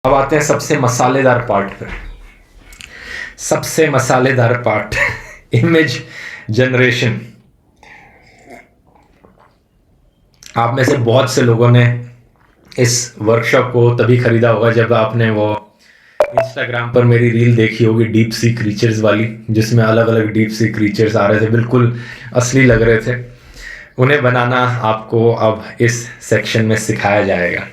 अब आते हैं सबसे मसालेदार पार्ट पे। सबसे मसालेदार पार्ट इमेज जनरेशन। आप में से बहुत से लोगों ने इस वर्कशॉप को तभी खरीदा होगा जब आपने वो इंस्टाग्राम पर मेरी रील देखी होगी डीप सी क्रीचर्स वाली, जिसमें अलग अलग डीप सी क्रीचर्स आ रहे थे, बिल्कुल असली लग रहे थे। उन्हें बनाना आपको अब इस सेक्शन में सिखाया जाएगा।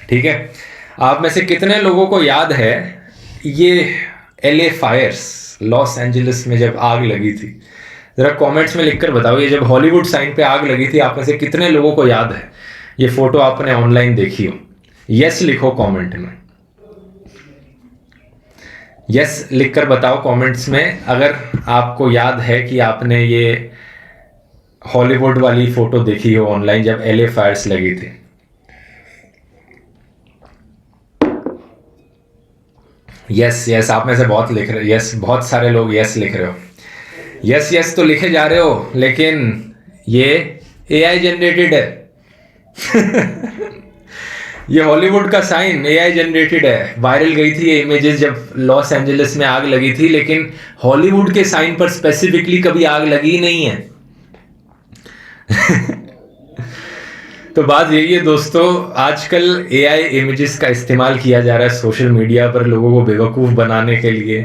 ठीक है, आप में से कितने लोगों को याद है ये LA फायर्स, लॉस एंजलिस में जब आग लगी थी? जरा कमेंट्स में लिखकर बताओ, ये जब हॉलीवुड साइन पे आग लगी थी, आप में से कितने लोगों को याद है? ये फोटो आपने ऑनलाइन देखी हो? यस लिखो कमेंट में, यस लिखकर बताओ कमेंट्स में अगर आपको याद है कि आपने ये हॉलीवुड वाली फोटो देखी हो ऑनलाइन जब LA फायर्स लगी थी। यस यस, आप में से बहुत लिख रहे हो यस, बहुत सारे लोग यस लिख रहे हो। यस यस तो लिखे जा रहे हो, लेकिन ये AI जनरेटेड है। ये हॉलीवुड का साइन AI जनरेटेड है। वायरल गई थी ये इमेजेस जब लॉस एंजलिस में आग लगी थी, लेकिन हॉलीवुड के साइन पर स्पेसिफिकली कभी आग लगी ही नहीं है। तो बात यही है दोस्तों, आजकल AI इमेजेस का इस्तेमाल किया जा रहा है सोशल मीडिया पर लोगों को बेवकूफ़ बनाने के लिए,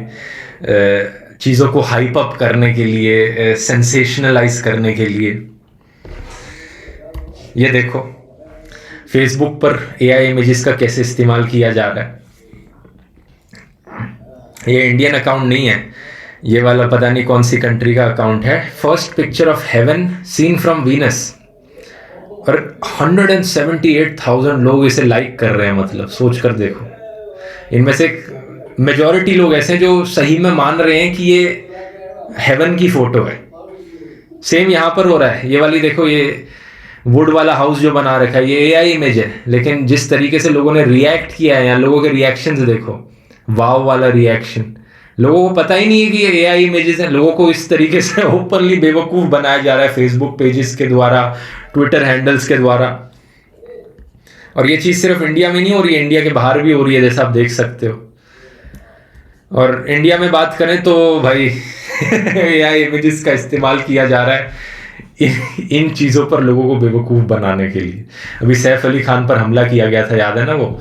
चीज़ों को हाइप अप करने के लिए, सेंसेशनलाइज करने के लिए। ये देखो फेसबुक पर AI इमेजेस का कैसे इस्तेमाल किया जा रहा है। ये इंडियन अकाउंट नहीं है, ये वाला पता नहीं कौन सी कंट्री का अकाउंट है। First picture of heaven seen from Venus, और 178,000 लोग इसे लाइक कर रहे हैं। मतलब सोच कर देखो, इनमें से मेजॉरिटी लोग ऐसे हैं जो सही में मान रहे हैं कि ये हेवन की फोटो है। सेम यहाँ पर हो रहा है। ये वाली देखो, ये वुड वाला हाउस जो बना रखा है, ये AI इमेज है, लेकिन जिस तरीके से लोगों ने रिएक्ट किया है, यहाँ लोगों के रिएक्शंस देखो, वाव वाला रिएक्शन। लोगों को पता ही नहीं है कि ये AI इमेजेस हैं। लोगों को इस तरीके से ओपनली बेवकूफ़ बनाया जा रहा है फेसबुक पेजेस के द्वारा, ट्विटर हैंडल्स के द्वारा। और ये चीज़ सिर्फ इंडिया में नहीं हो रही है, इंडिया के बाहर भी हो रही है, जैसा आप देख सकते हो। और इंडिया में बात करें तो भाई AI इमेजेस का इस्तेमाल किया जा रहा है इन चीज़ों पर लोगों को बेवकूफ़ बनाने के लिए। अभी सैफ अली खान पर हमला किया गया था, याद है ना वो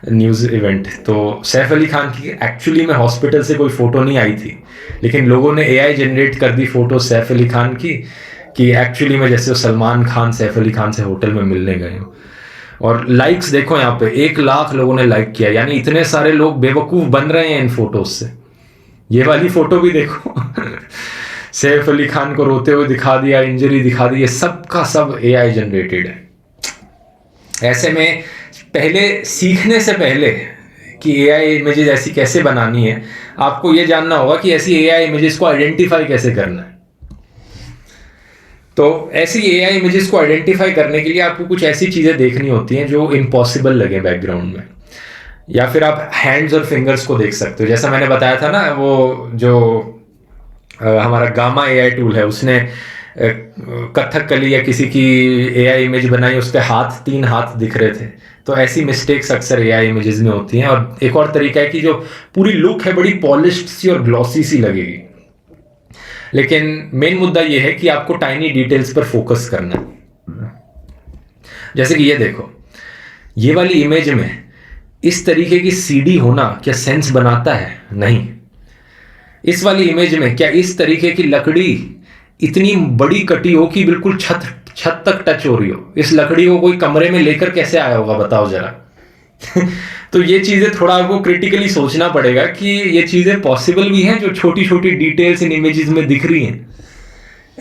न्यूज़ इवेंट? तो सैफ अली खान की एक्चुअली में हॉस्पिटल से कोई फ़ोटो नहीं आई थी, लेकिन लोगों ने AI जनरेट कर दी फ़ोटो सैफ अली खान की कि एक्चुअली में जैसे सलमान खान सैफ अली खान से होटल में मिलने गए हो। और लाइक्स देखो यहाँ पे 1 लाख लोगों ने लाइक किया, यानी इतने सारे लोग बेवकूफ़ बन रहे हैं इन फोटोज से। ये वाली फोटो भी देखो सैफ अली खान को रोते हुए दिखा दिया, इंजरी दिखा दी, ये सब का सब AI जनरेटेड है। ऐसे में पहले सीखने से पहले कि AI इमेजेस ऐसी कैसे बनानी है, आपको ये जानना होगा कि ऐसी AI इमेजेस को आइडेंटिफाई कैसे करना है। तो ऐसी AI इमेजेस को आइडेंटिफाई करने के लिए आपको कुछ ऐसी चीज़ें देखनी होती हैं जो इम्पॉसिबल लगे बैकग्राउंड में, या फिर आप हैंड्स और फिंगर्स को देख सकते हो। जैसा मैंने बताया था ना, वो जो हमारा गामा AI टूल है, उसने कथकली या किसी की AI इमेज बनाई, उसके 3 हाथ दिख रहे थे। तो ऐसी मिस्टेक्स अक्सर AI इमेजेस में होती हैं। और एक और तरीका है कि जो पूरी लुक है बड़ी पॉलिश्ड सी और ग्लॉसी सी लगेगी, लेकिन मेन मुद्दा ये है कि आपको टाइनी डिटेल्स पर फोकस करना है। जैसे कि ये देखो, ये वाली इमेज में इस तरीके की सीढ़ी होना क्या सेंस बनाता है? नहीं। इस वाली इमेज में क्या इस तरीके की लकड़ी इतनी बड़ी कटी हो कि बिल्कुल छत तक टच हो रही हो? इस लकड़ी को कोई कमरे में लेकर कैसे आया होगा, बताओ जरा। तो ये चीज़ें थोड़ा आपको क्रिटिकली सोचना पड़ेगा कि ये चीज़ें पॉसिबल भी हैं, जो छोटी छोटी डिटेल्स इन इमेजेस में दिख रही हैं।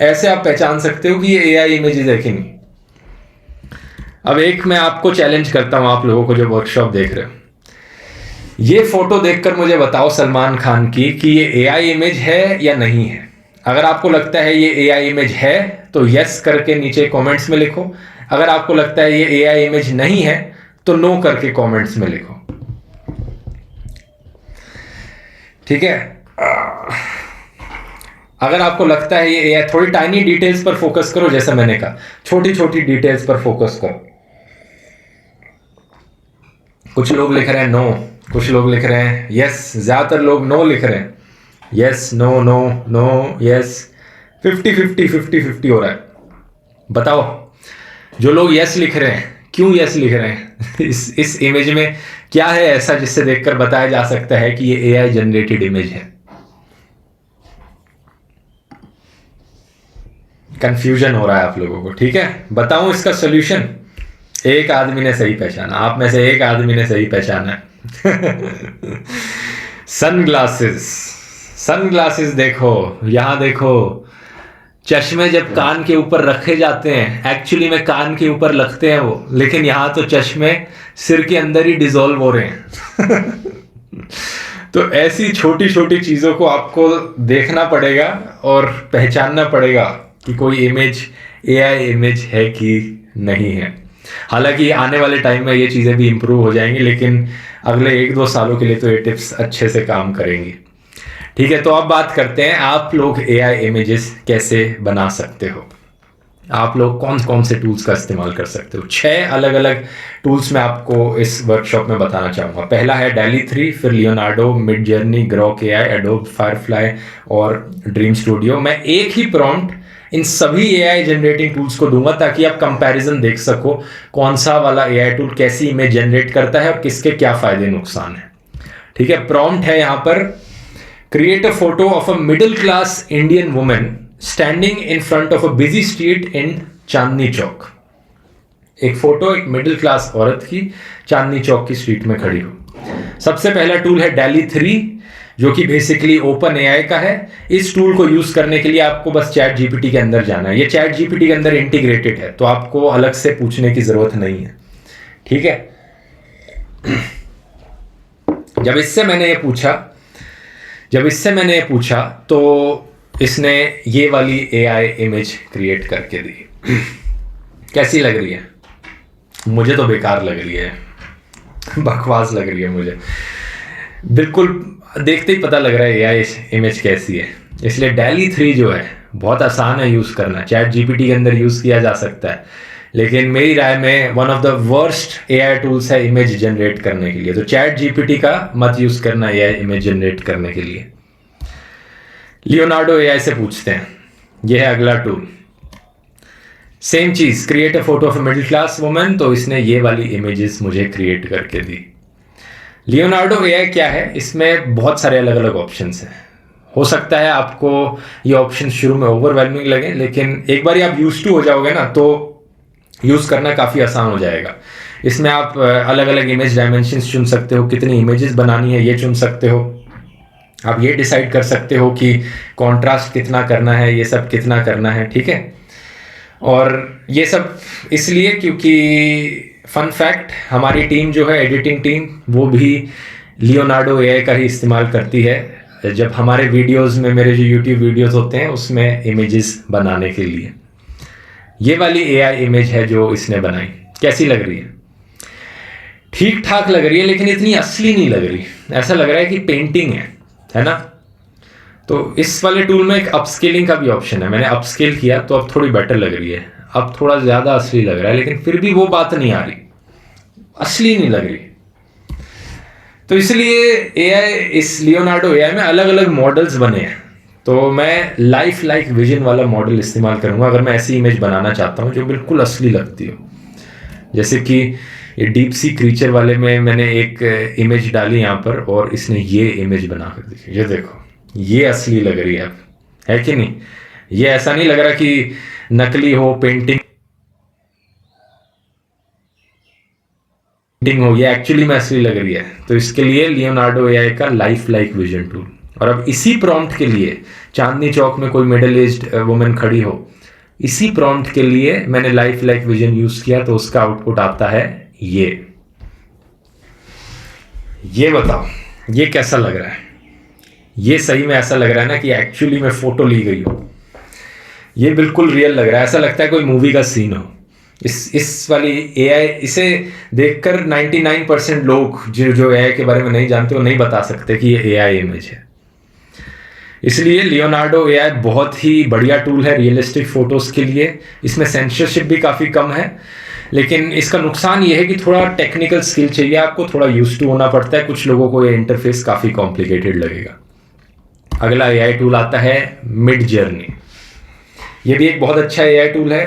ऐसे आप पहचान सकते हो कि ये AI इमेजेस है कि नहीं। अब एक मैं आपको चैलेंज करता हूं, आप लोगों को जो वर्कशॉप देख रहे हो, ये फोटो देखकर मुझे बताओ सलमान खान की कि ये AI इमेज है या नहीं है। अगर आपको लगता है ये AI इमेज है तो यस करके नीचे कमेंट्स में लिखो। अगर आपको लगता है ये AI इमेज नहीं है तो नो करके कमेंट्स में लिखो। ठीक है, अगर आपको लगता है ये AI, थोड़ी टाइनी डिटेल्स पर फोकस करो, जैसा मैंने कहा छोटी छोटी डिटेल्स पर फोकस करो। कुछ लोग लिख रहे हैं नो, कुछ लोग लिख रहे हैं यस, ज़्यादातर लोग नो लिख रहे हैं, yes no no no yes, 50-50 हो रहा है। बताओ जो लोग यस लिख रहे हैं क्यों यस लिख रहे हैं? इस इमेज में क्या है ऐसा जिससे देखकर बताया जा सकता है कि ये एआई जनरेटेड इमेज है? कंफ्यूजन हो रहा है आप लोगों को, ठीक है? बताऊं इसका सोल्यूशन? एक आदमी ने सही पहचाना, आप में से एक आदमी ने सही पहचाना है। सनग्लासेस, सनग्लासेस देखो, यहां देखो। चश्मे जब कान के ऊपर रखे जाते हैं, एक्चुअली में कान के ऊपर लगते हैं वो, लेकिन यहां तो चश्मे सिर के अंदर ही डिसॉल्व हो रहे हैं। तो ऐसी छोटी छोटी चीजों को आपको देखना पड़ेगा और पहचानना पड़ेगा कि कोई इमेज एआई इमेज है कि नहीं है। हालांकि आने वाले टाइम में ये चीज़ें भी इम्प्रूव हो जाएंगी, लेकिन अगले 1-2 सालों के लिए तो ये टिप्स अच्छे से काम करेंगी, ठीक है? तो अब बात करते हैं आप लोग एआई इमेजेस कैसे बना सकते हो। आप लोग कौन कौन से टूल्स का इस्तेमाल कर सकते हो? 6 अलग अलग टूल्स मैं आपको इस वर्कशॉप में बताना चाहूँगा। पहला है DALL-E 3, फिर Leonardo, Midjourney, Grok AI, adobe Firefly और ड्रीम स्टूडियो। मैं एक ही प्रॉम्प्ट इन सभी एआई जनरेटिंग टूल्स को दूंगा ताकि आप कंपैरिजन देख सको कौन सा वाला एआई टूल कैसी इमेज जनरेट करता है और किसके क्या फायदे नुकसान है, ठीक है? प्रॉम्प्ट है यहाँ पर, create a photo of a middle class Indian women standing in front of a busy street in Chandni Chowk. एक फोटो एक मिडिल क्लास औरत की चांदनी चौक की स्ट्रीट में खड़ी हो। सबसे पहला टूल है DALL-E 3, जो कि बेसिकली ओपन एआई का है। इस टूल को यूज करने के लिए आपको बस चैट जीपीटी के अंदर जाना है। ये चैट जीपीटी के अंदर इंटीग्रेटेड है, तो आपको अलग से पूछने की जरूरत नहीं है, ठीक है? जब इससे मैंने ये पूछा तो इसने ये वाली एआई इमेज क्रिएट करके दी। कैसी लग रही है? मुझे तो बेकार लग रही है, बकवास लग रही है मुझे। बिल्कुल देखते ही पता लग रहा है एआई इमेज कैसी है। इसलिए DALL-E 3 जो है बहुत आसान है यूज़ करना, चैट जीपीटी के अंदर यूज़ किया जा सकता है, लेकिन मेरी राय में one of the worst AI tools है इमेज जनरेट करने के लिए। तो चैट जीपीटी का मत यूज़ करना एआई इमेज जनरेट करने के लिए। लियोनार्डो एआई से पूछते हैं, यह है अगला tool. Same cheese, create a photo of a middle class women, तो इसने ये वाली इमेजेस मुझे क्रिएट करके दी। लियोनार्डो एआई क्या है? इसमें बहुत सारे अलग अलग ऑप्शंस हैं। हो सकता है आपको ये ऑप्शन शुरू में ओवरवेलमिंग लगे, लेकिन एक बार आप यूज टू हो जाओगे ना तो यूज़ करना काफ़ी आसान हो जाएगा। इसमें आप अलग अलग इमेज डायमेंशंस चुन सकते हो, कितनी इमेजेस बनानी है ये चुन सकते हो। आप ये डिसाइड कर सकते हो कि कॉन्ट्रास्ट कितना करना है, ये सब कितना करना है, ठीक है? और ये सब इसलिए क्योंकि फन फैक्ट, हमारी टीम जो है एडिटिंग टीम, वो भी लियोनार्डो एआई का ही इस्तेमाल करती है जब हमारे वीडियोस में, मेरे जो यूट्यूब वीडियोस होते हैं उसमें इमेजेस बनाने के लिए। ये वाली एआई इमेज है जो इसने बनाई, कैसी लग रही है? ठीक ठाक लग रही है, लेकिन इतनी असली नहीं लग रही। ऐसा लग रहा है कि पेंटिंग है ना? तो इस वाले टूल में एक अपस्केलिंग का भी ऑप्शन है, मैंने अपस्केल किया तो अब थोड़ी बेटर लग रही है, अब थोड़ा ज़्यादा असली लग रहा है, लेकिन फिर भी वो बात नहीं आ रही, असली नहीं लग रही। तो इसलिए एआई, इस लियोनार्डो एआई में अलग अलग मॉडल्स बने हैं, तो मैं लाइफ लाइक विजन वाला मॉडल इस्तेमाल करूंगा अगर मैं ऐसी इमेज बनाना चाहता हूँ जो बिल्कुल असली लगती हो। जैसे कि ये डीप सी क्रीचर वाले में मैंने एक इमेज डाली यहाँ पर और इसने ये इमेज बना कर दी। ये देखो, ये असली लग रही है कि नहीं? ये ऐसा नहीं लग रहा कि नकली हो, पेंटिंग हो, ये एक्चुअली में असली लग रही है। तो इसके लिए लियोनार्डो एआई का लाइफ लाइक विजन टूल। और अब इसी प्रॉम्प्ट के लिए, चांदनी चौक में कोई मिडिल एज्ड वुमेन खड़ी हो, इसी प्रॉम्प्ट के लिए मैंने लाइफ लाइक विजन यूज किया, तो उसका आउटपुट आता है ये बताओ ये कैसा लग रहा है? ये सही में ऐसा लग रहा है ना कि एक्चुअली में फोटो ली गई हो। ये बिल्कुल रियल लग रहा है, ऐसा लगता है कोई मूवी का सीन हो। इस वाली एआई, इसे देखकर 99% लोग जो एआई के बारे में नहीं जानते वो नहीं बता सकते कि ये एआई इमेज है। इसलिए लियोनार्डो एआई बहुत ही बढ़िया टूल है रियलिस्टिक फोटोज के लिए। इसमें सेंसरशिप भी काफ़ी कम है, लेकिन इसका नुकसान ये है कि थोड़ा टेक्निकल स्किल चाहिए आपको, थोड़ा यूज टू होना पड़ता है, कुछ लोगों को ये इंटरफेस काफ़ी कॉम्प्लिकेटेड लगेगा। अगला एआई टूल आता है मिड जर्नी। ये भी एक बहुत अच्छा एआई टूल है।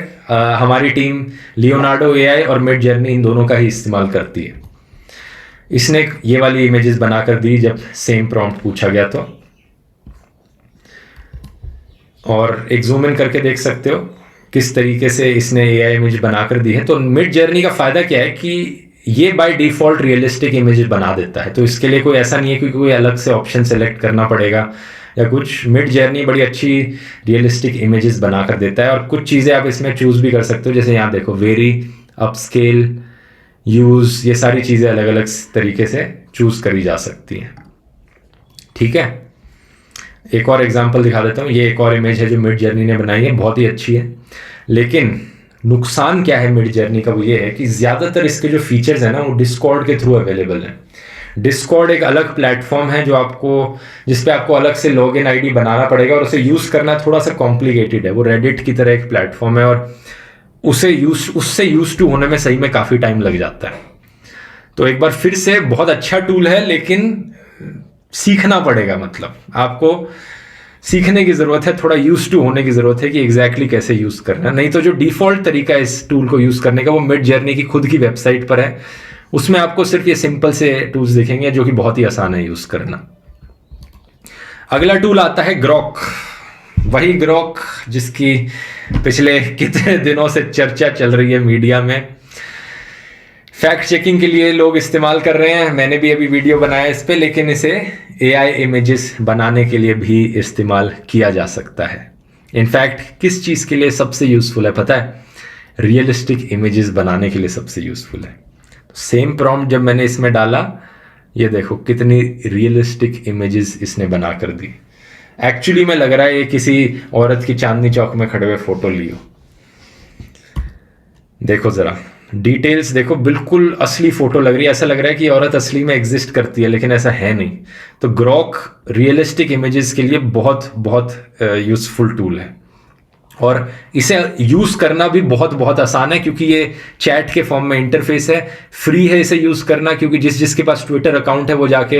हमारी टीम लियोनार्डो एआई और मिड जर्नी इन दोनों का ही इस्तेमाल करती है। इसने ये वाली इमेजेस बनाकर दी जब सेम प्रॉम्प्ट पूछा गया तो, और एक जूम इन करके देख सकते हो किस तरीके से इसने एआई इमेज बनाकर दी है। तो मिड जर्नी का फ़ायदा क्या है कि ये बाय डिफ़ॉल्ट रियलिस्टिक इमेजेस बना देता है, तो इसके लिए कोई ऐसा नहीं है कि कोई अलग से ऑप्शन सेलेक्ट करना पड़ेगा या कुछ। मिड जर्नी बड़ी अच्छी रियलिस्टिक इमेजेस बनाकर देता है, और कुछ चीज़ें आप इसमें चूज़ भी कर सकते हो, जैसे यहाँ देखो वेरी, अपस्केल, यूज़, ये सारी चीज़ें अलग अलग तरीके से चूज़ करी जा सकती हैं। ठीक है, एक और एग्जांपल दिखा देता हूँ। ये एक और इमेज है जो मिड जर्नी ने बनाई है, बहुत ही अच्छी है। लेकिन नुकसान क्या है मिड जर्नी का, वो ये है कि ज़्यादातर इसके जो फीचर्स हैं ना वो डिस्कॉर्ड के थ्रू अवेलेबल हैं। डिस्कॉर्ड एक अलग प्लेटफॉर्म है जो आपको, जिस पे आपको अलग से लॉगिन आईडी बनाना पड़ेगा, और उसे यूज़ करना थोड़ा सा कॉम्प्लिकेटेड है। वो रेडिट की तरह एक प्लेटफॉर्म है, और उससे यूज टू होने में सही में काफ़ी टाइम लग जाता है। तो एक बार फिर से बहुत अच्छा टूल है, लेकिन सीखना पड़ेगा, मतलब आपको सीखने की ज़रूरत है, थोड़ा यूज टू होने की ज़रूरत है कि एग्जैक्टली कैसे यूज़ करना। नहीं तो जो डिफ़ॉल्ट तरीका है इस टूल को यूज़ करने का वो मिड जर्नी की खुद की वेबसाइट पर है, उसमें आपको सिर्फ ये सिंपल से टूल्स दिखेंगे जो कि बहुत ही आसान है यूज़ करना। अगला टूल आता है ग्रॉक। वही ग्रॉक जिसकी पिछले कितने दिनों से चर्चा चल रही है मीडिया में, फैक्ट चेकिंग के लिए लोग इस्तेमाल कर रहे हैं। मैंने भी अभी वीडियो बनाया इस पे, लेकिन इसे एआई इमेजेस बनाने के लिए भी इस्तेमाल किया जा सकता है। इनफैक्ट किस चीज़ के लिए सबसे यूज़फुल है पता है? रियलिस्टिक इमेजेस बनाने के लिए सबसे यूज़फुल है। सेम प्रॉम्प्ट जब मैंने इसमें डाला, ये देखो कितनी रियलिस्टिक इमेजेस इसने बना कर दी। एक्चुअली में लग रहा है ये किसी औरत की चांदनी चौक में खड़े हुए फोटो ली हो। देखो ज़रा डिटेल्स देखो, बिल्कुल असली फोटो लग रही है, ऐसा लग रहा है कि औरत असली में एग्जिस्ट करती है, लेकिन ऐसा है नहीं। तो ग्रॉक रियलिस्टिक इमेजेस के लिए बहुत बहुत यूजफुल टूल है, और इसे यूज़ करना भी बहुत बहुत आसान है, क्योंकि ये चैट के फॉर्म में इंटरफेस है। फ्री है इसे यूज़ करना, क्योंकि जिसके पास ट्विटर अकाउंट है वो जाके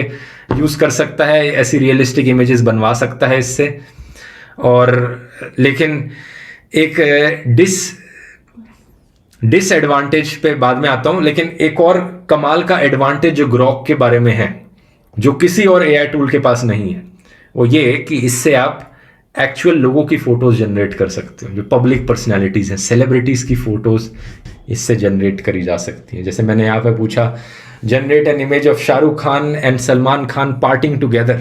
यूज़ कर सकता है, ऐसी रियलिस्टिक इमेजेस बनवा सकता है इससे। और लेकिन एक डिसएडवांटेज पे बाद में आता हूं, लेकिन एक और कमाल का एडवांटेज जो ग्रॉक के बारे में है, जो किसी और एआई टूल के पास नहीं है, वो ये है कि इससे आप एक्चुअल लोगों की फोटोज जनरेट कर सकते हो। जो पब्लिक पर्सनैलिटीज हैं, सेलिब्रिटीज की फोटोज इससे जनरेट करी जा सकती हैं। जैसे मैंने यहाँ पे पूछा, generate an image of Shahrukh Khan and Salman Khan partying together,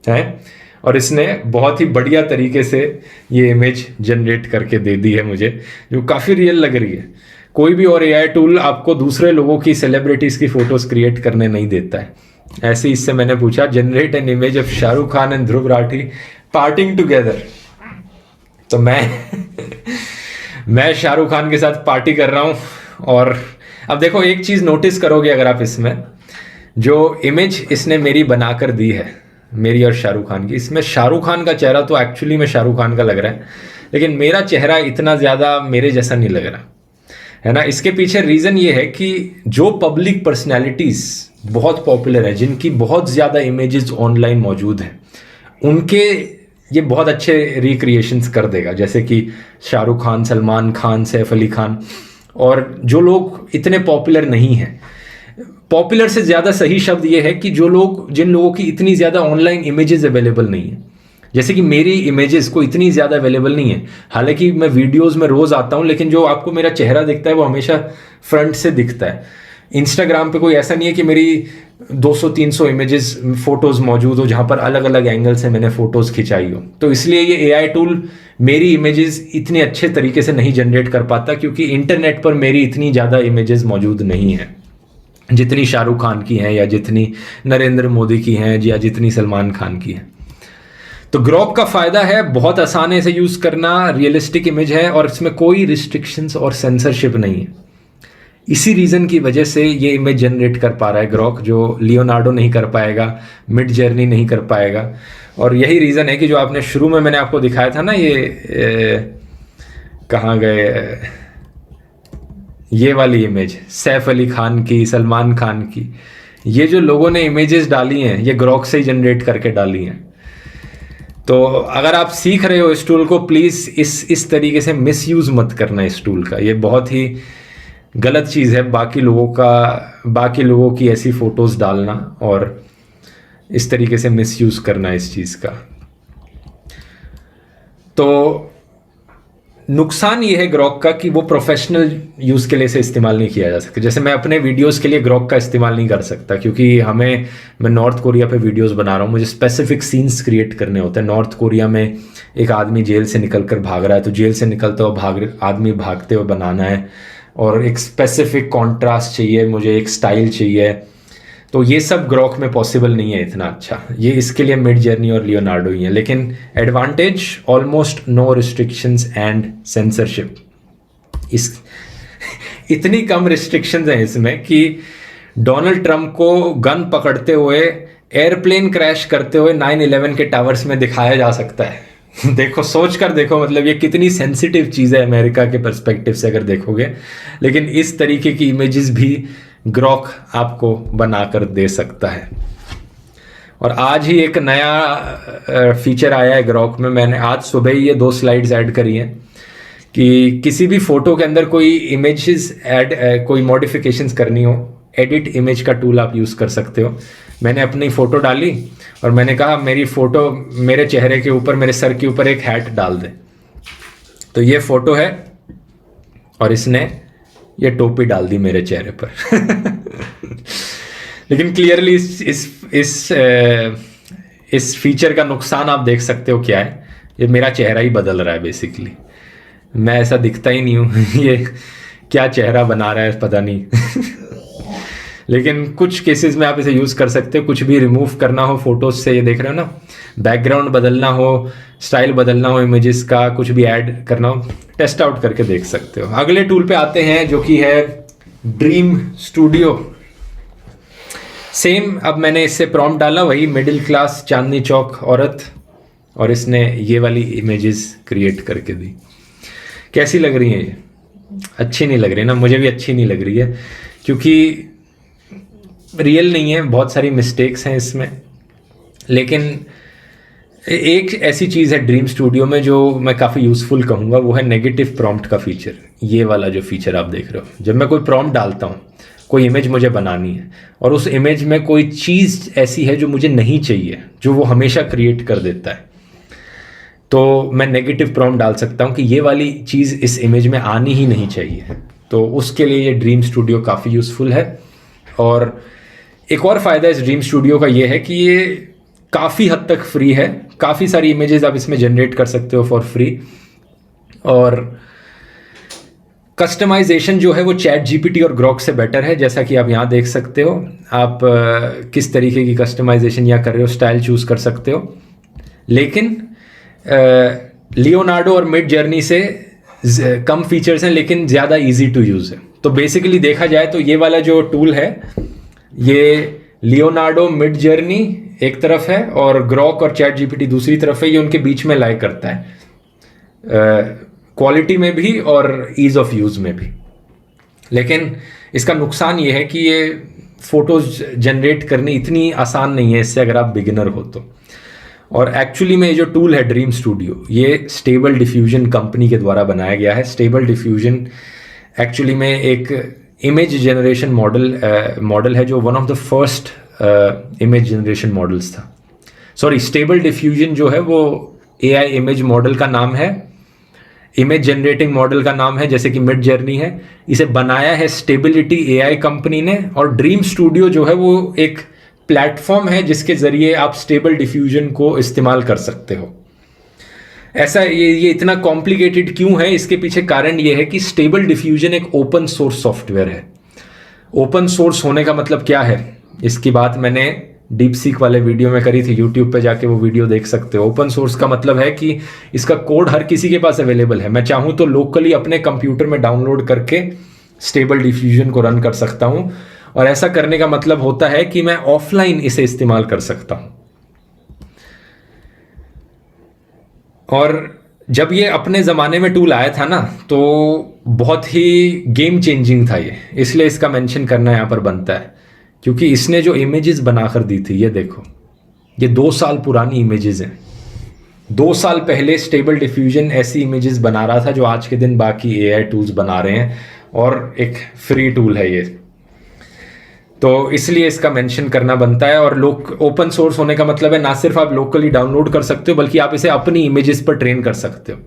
है, और इसने बहुत ही बढ़िया तरीके से ये इमेज जनरेट करके दे दी है मुझे, जो काफ़ी रियल लग रही है। कोई भी और एआई टूल आपको दूसरे लोगों की, सेलिब्रिटीज़ की फ़ोटोज़ क्रिएट करने नहीं देता है। ऐसे इससे मैंने पूछा, generate an image of Shahrukh Khan and Dhruv Rathee partying together, तो मैं शाहरुख खान के साथ पार्टी कर रहा हूँ। और अब देखो एक चीज़ नोटिस करोगे अगर आप इसमें, जो इमेज इसने मेरी बनाकर दी है, मेरी और शाहरुख खान की, इसमें शाहरुख खान का चेहरा तो एक्चुअली में शाहरुख खान का लग रहा है, लेकिन मेरा चेहरा इतना ज़्यादा मेरे जैसा नहीं लग रहा है ना। इसके पीछे रीज़न ये है कि जो पब्लिक पर्सनैलिटीज़ बहुत पॉपुलर है, जिनकी बहुत ज़्यादा इमेजेस ऑनलाइन मौजूद हैं, उनके ये बहुत अच्छे रिक्रिएशंस कर देगा। जैसे कि शाहरुख खान, सलमान खान, सैफ अली खान, और जो लोग इतने पॉपुलर नहीं हैं, पॉपुलर से ज़्यादा सही शब्द ये है कि जिन लोगों की इतनी ज़्यादा ऑनलाइन इमेजेस अवेलेबल नहीं है, जैसे कि मेरी इमेजेस को इतनी ज़्यादा अवेलेबल नहीं है। हालांकि मैं वीडियोस में रोज़ आता हूँ, लेकिन जो आपको मेरा चेहरा दिखता है वो हमेशा फ्रंट से दिखता है। इंस्टाग्राम पे कोई ऐसा नहीं है कि मेरी 200-300 इमेजेस, फोटोज़ मौजूद हो जहाँ पर अलग अलग एंगल से मैंने फ़ोटोज़ खिंचाई हो। तो इसलिए ये एआई टूल मेरी इमेजेस इतने अच्छे तरीके से नहीं जनरेट कर पाता, क्योंकि इंटरनेट पर मेरी इतनी ज़्यादा इमेजेस मौजूद नहीं है जितनी शाहरुख खान की हैं, या जितनी नरेंद्र मोदी की हैं, या जितनी सलमान खान की हैं। तो ग्रॉक का फ़ायदा है, बहुत आसान है इसे यूज़ करना, रियलिस्टिक इमेज है, और इसमें कोई रिस्ट्रिक्शंस और सेंसरशिप नहीं है। इसी रीज़न की वजह से ये इमेज जनरेट कर पा रहा है ग्रॉक, जो लियोनार्डो नहीं कर पाएगा, मिड जर्नी नहीं कर पाएगा। और यही रीज़न है कि जो आपने शुरू में मैंने आपको दिखाया था ना, ये कहाँ गए, ये वाली इमेज सैफ अली खान की, सलमान खान की, ये जो लोगों ने इमेजेस डाली हैं ये ग्रॉक से ही जनरेट करके डाली हैं। तो अगर आप सीख रहे हो इस टूल को, प्लीज़ इस तरीके से मिसयूज़ मत करना इस टूल का। ये बहुत ही गलत चीज़ है बाकी लोगों की ऐसी फ़ोटोज़ डालना और इस तरीके से मिसयूज़ करना इस चीज़ का। तो नुकसान ये है ग्रॉक का कि वो प्रोफेशनल यूज़ के लिए से इस्तेमाल नहीं किया जा सकता। जैसे मैं अपने वीडियोस के लिए ग्रॉक का इस्तेमाल नहीं कर सकता, क्योंकि मैं नॉर्थ कोरिया पे वीडियोस बना रहा हूँ, मुझे स्पेसिफिक सीन्स क्रिएट करने होते हैं। नॉर्थ कोरिया में एक आदमी जेल से निकल कर भाग रहा है, तो जेल से निकलता हुआ आदमी भागते हुए बनाना है, और एक स्पेसिफिक कॉन्ट्रास्ट चाहिए मुझे, एक स्टाइल चाहिए। तो ये सब ग्रॉक में पॉसिबल नहीं है इतना अच्छा। ये इसके लिए मिड जर्नी और लियोनार्डो ही है। लेकिन advantage almost no restrictions and censorship. इतनी कम रिस्ट्रिक्शंस हैं इसमें कि डोनाल्ड ट्रंप को गन पकड़ते हुए एयरप्लेन क्रैश करते हुए 9/11 के टावर्स में दिखाया जा सकता है। देखो, सोच कर देखो, मतलब ये कितनी सेंसिटिव चीज़ है अमेरिका के पर्सपेक्टिव से अगर देखोगे। लेकिन इस तरीके की इमेजेस भी ग्रॉक आपको बनाकर दे सकता है। और आज ही एक नया फीचर आया है ग्रॉक में। मैंने आज सुबह ही ये 2 स्लाइड्स ऐड करी हैं कि किसी भी फोटो के अंदर कोई इमेजेस कोई मॉडिफिकेशंस करनी हो, एडिट इमेज का टूल आप यूज़ कर सकते हो। मैंने अपनी फ़ोटो डाली और मैंने कहा मेरी फ़ोटो मेरे चेहरे के ऊपर, मेरे सर के ऊपर एक हैट डाल दे। तो ये फ़ोटो है और इसने ये टोपी डाल दी मेरे चेहरे पर। लेकिन क्लियरली इस फीचर का नुकसान आप देख सकते हो क्या है। ये मेरा चेहरा ही बदल रहा है बेसिकली, मैं ऐसा दिखता ही नहीं हूँ। ये क्या चेहरा बना रहा है पता नहीं। लेकिन कुछ केसेस में आप इसे यूज़ कर सकते हो। कुछ भी रिमूव करना हो फोटोज से, ये देख रहे हो ना, बैकग्राउंड बदलना हो, स्टाइल बदलना हो इमेजेस का, कुछ भी ऐड करना हो, टेस्ट आउट करके देख सकते हो। अगले टूल पे आते हैं जो कि है ड्रीम स्टूडियो। सेम, अब मैंने इससे प्रॉम्प्ट डाला वही मिडिल क्लास चांदनी चौक औरत, और इसने ये वाली इमेजेस क्रिएट करके दी। कैसी लग रही हैं ये? अच्छी नहीं लग रही ना, मुझे भी अच्छी नहीं लग रही है क्योंकि रियल नहीं है, बहुत सारी मिस्टेक्स हैं इसमें। लेकिन एक ऐसी चीज़ है ड्रीम स्टूडियो में जो मैं काफ़ी यूज़फुल कहूँगा, वो है नेगेटिव प्रॉम्प्ट का फीचर। ये वाला जो फीचर आप देख रहे हो, जब मैं कोई प्रॉम्प्ट डालता हूँ, कोई इमेज मुझे बनानी है और उस इमेज में कोई चीज़ ऐसी है जो मुझे नहीं चाहिए, जो वो हमेशा क्रिएट कर देता है, तो मैं नेगेटिव प्रॉम्प्ट डाल सकता हूँ कि ये वाली चीज़ इस इमेज में आनी ही नहीं चाहिए। तो उसके लिए ये ड्रीम स्टूडियो काफ़ी यूज़फुल है। और एक और फ़ायदा इस ड्रीम स्टूडियो का ये है कि ये काफ़ी हद तक फ्री है। काफ़ी सारी इमेजेस आप इसमें जनरेट कर सकते हो फॉर फ्री। और कस्टमाइजेशन जो है वो चैट जीपीटी और ग्रॉक से बेटर है, जैसा कि आप यहाँ देख सकते हो। आप किस तरीके की कस्टमाइजेशन यहाँ कर रहे हो, स्टाइल चूज़ कर सकते हो। लेकिन लियोनार्डो और मिड जर्नी से कम फीचर्स हैं, लेकिन ज़्यादा इजी टू यूज़ है। तो बेसिकली देखा जाए तो ये वाला जो टूल है, ये लियोनार्डो मिड जर्नी एक तरफ है और ग्रॉक और चैट जीपीटी दूसरी तरफ है। ये उनके बीच में लाइक करता है, क्वालिटी में भी और ईज़ ऑफ यूज़ में भी। लेकिन इसका नुकसान ये है कि ये फ़ोटोज़ जनरेट करनी इतनी आसान नहीं है इससे, अगर आप बिगिनर हो तो। और एक्चुअली में ये जो टूल है ड्रीम स्टूडियो, ये स्टेबल डिफ्यूजन कंपनी के द्वारा बनाया गया है। स्टेबल डिफ्यूजन एक्चुअली में एक इमेज जनरेशन मॉडल है जो one of the first image generation models था। सॉरी, स्टेबल डिफ्यूजन जो है वो एआई इमेज मॉडल का नाम है, इमेज जनरेटिंग मॉडल का नाम है, जैसे कि मिड जर्नी है। इसे बनाया है स्टेबिलिटी एआई कंपनी ने। और ड्रीम स्टूडियो जो है वो एक प्लेटफॉर्म है जिसके ज़रिए आप स्टेबल डिफ्यूजन को इस्तेमाल कर सकते हो। ऐसा ये इतना कॉम्प्लिकेटेड क्यों है, इसके पीछे कारण ये है कि स्टेबल डिफ्यूजन एक ओपन सोर्स सॉफ्टवेयर है। ओपन सोर्स होने का मतलब क्या है, इसकी बात मैंने डीप सीक वाले वीडियो में करी थी, यूट्यूब पे जाके वो वीडियो देख सकते हो। ओपन सोर्स का मतलब है कि इसका कोड हर किसी के पास अवेलेबल है। मैं चाहूँ तो लोकली अपने कंप्यूटर में डाउनलोड करके स्टेबल डिफ्यूजन को रन कर सकता हूँ। और ऐसा करने का मतलब होता है कि मैं ऑफलाइन इसे इस्तेमाल कर सकता हूँ। और जब ये अपने ज़माने में टूल आया था ना, तो बहुत ही गेम चेंजिंग था ये, इसलिए इसका मेंशन करना यहाँ पर बनता है, क्योंकि इसने जो इमेजेस बनाकर दी थी, ये देखो, ये 2 साल पुरानी इमेजेस हैं। 2 साल पहले स्टेबल डिफ्यूजन ऐसी इमेजेस बना रहा था जो आज के दिन बाकी एआई टूल्स बना रहे हैं, और एक फ्री टूल है ये, तो इसलिए इसका मेंशन करना बनता है। और ओपन सोर्स होने का मतलब है ना सिर्फ आप लोकली डाउनलोड कर सकते हो, बल्कि आप इसे अपनी इमेजेस पर ट्रेन कर सकते हो।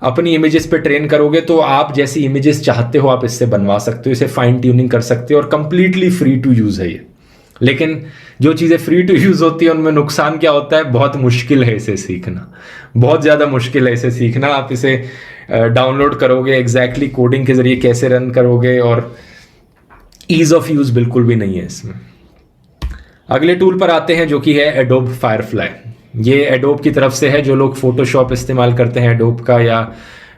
अपनी इमेजेस पे ट्रेन करोगे तो आप जैसी इमेजेस चाहते हो आप इससे बनवा सकते हो, इसे फाइन ट्यूनिंग कर सकते हो, और कंप्लीटली फ्री टू यूज़ है ये। लेकिन जो चीज़ें फ्री टू यूज़ होती है उनमें नुकसान क्या होता है, बहुत मुश्किल है इसे सीखना, बहुत ज़्यादा मुश्किल है इसे सीखना। आप इसे डाउनलोड करोगे, एग्जैक्टली कोडिंग के ज़रिए कैसे रन करोगे, और ईज़ ऑफ यूज़ बिल्कुल भी नहीं है इसमें। अगले टूल पर आते हैं जो कि है एडोब फायरफ्लाई। ये एडोब की तरफ से है। जो लोग फोटोशॉप इस्तेमाल करते हैं एडोब का, या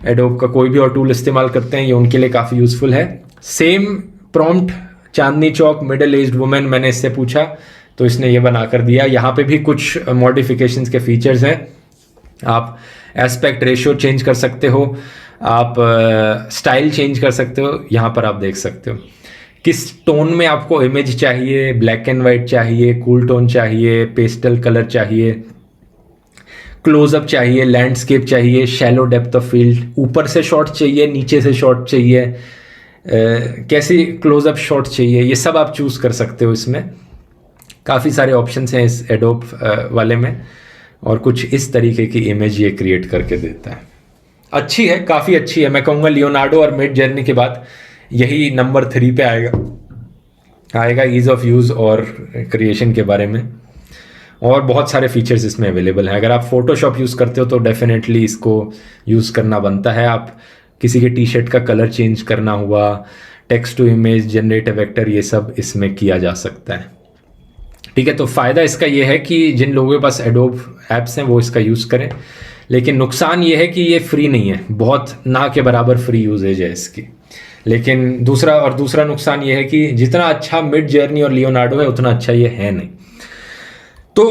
एडोब का कोई भी और टूल इस्तेमाल करते हैं, ये उनके लिए काफ़ी यूज़फुल है। Same prompt Chandni Chowk middle aged women मैंने इससे पूछा तो इसने ये बना कर दिया। यहाँ पे भी कुछ मॉडिफिकेशंस के फीचर्स हैं। आप एस्पेक्ट रेशियो चेंज कर सकते हो, आप स्टाइल चेंज कर सकते हो। यहाँ पर आप देख सकते हो किस टोन में आपको इमेज चाहिए, ब्लैक एंड वाइट चाहिए, कूल टोन चाहिए, पेस्टल कलर चाहिए, क्लोजअप चाहिए, लैंडस्केप चाहिए, शैलो डेप्थ ऑफ फील्ड, ऊपर से शॉट चाहिए, नीचे से शॉट चाहिए, कैसी क्लोजअप शॉट चाहिए, ये सब आप चूज़ कर सकते हो। इसमें काफ़ी सारे ऑप्शंस हैं इस एडोब वाले में, और कुछ इस तरीके की इमेज ये क्रिएट करके देता है। अच्छी है, काफ़ी अच्छी है। मैं कहूँगा लियोनार्डो और मिड जर्नी के बाद यही नंबर 3 पे आएगा ईज़ ऑफ यूज़ और क्रिएशन के बारे में। और बहुत सारे फीचर्स इसमें अवेलेबल हैं। अगर आप फोटोशॉप यूज़ करते हो तो डेफिनेटली इसको यूज़ करना बनता है। आप किसी के टी शर्ट का कलर चेंज करना हुआ, text to image generate vector, ये सब इसमें किया जा सकता है। ठीक है, तो फ़ायदा इसका ये है कि जिन लोगों के पास एडोब ऐप्स हैं वो इसका यूज़ करें। लेकिन नुकसान ये है कि ये फ्री नहीं है, बहुत ना के बराबर फ्री यूजेज है इसकी। लेकिन दूसरा नुकसान ये है कि जितना अच्छा मिड जर्नी और लियोनार्डो है उतना अच्छा ये है नहीं। तो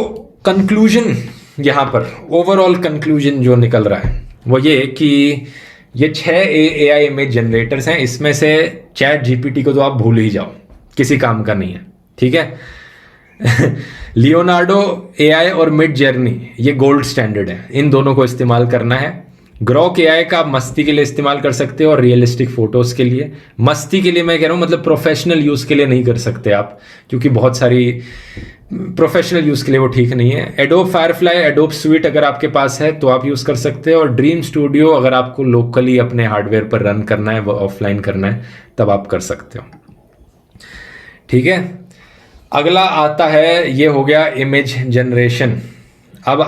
कंक्लूजन यहाँ पर, ओवरऑल कंक्लूजन जो निकल रहा है वो ये कि ये 6 AI इमेज जनरेटर्स हैं। इसमें से चैट जीपीटी को तो आप भूल ही जाओ, किसी काम का नहीं है। ठीक है लियोनार्डो AI और मिड जर्नी ये गोल्ड स्टैंडर्ड है, इन दोनों को इस्तेमाल करना है। ग्रॉक AI का आप मस्ती के लिए इस्तेमाल कर सकते हो और रियलिस्टिक फोटोज़ के लिए। मस्ती के लिए मैं कह रहा हूँ, मतलब प्रोफेशनल यूज़ के लिए नहीं कर सकते आप, क्योंकि बहुत सारी प्रोफेशनल यूज़ के लिए वो ठीक नहीं है। एडोब फायरफ्लाई, एडोब स्वीट अगर आपके पास है तो आप यूज़ कर सकते हो, और ड्रीम स्टूडियो अगर आपको लोकली अपने हार्डवेयर पर रन करना है, वो ऑफलाइन करना है, तब आप कर सकते हो। ठीक है, अगला आता है, ये हो गया इमेज जनरेशन। अब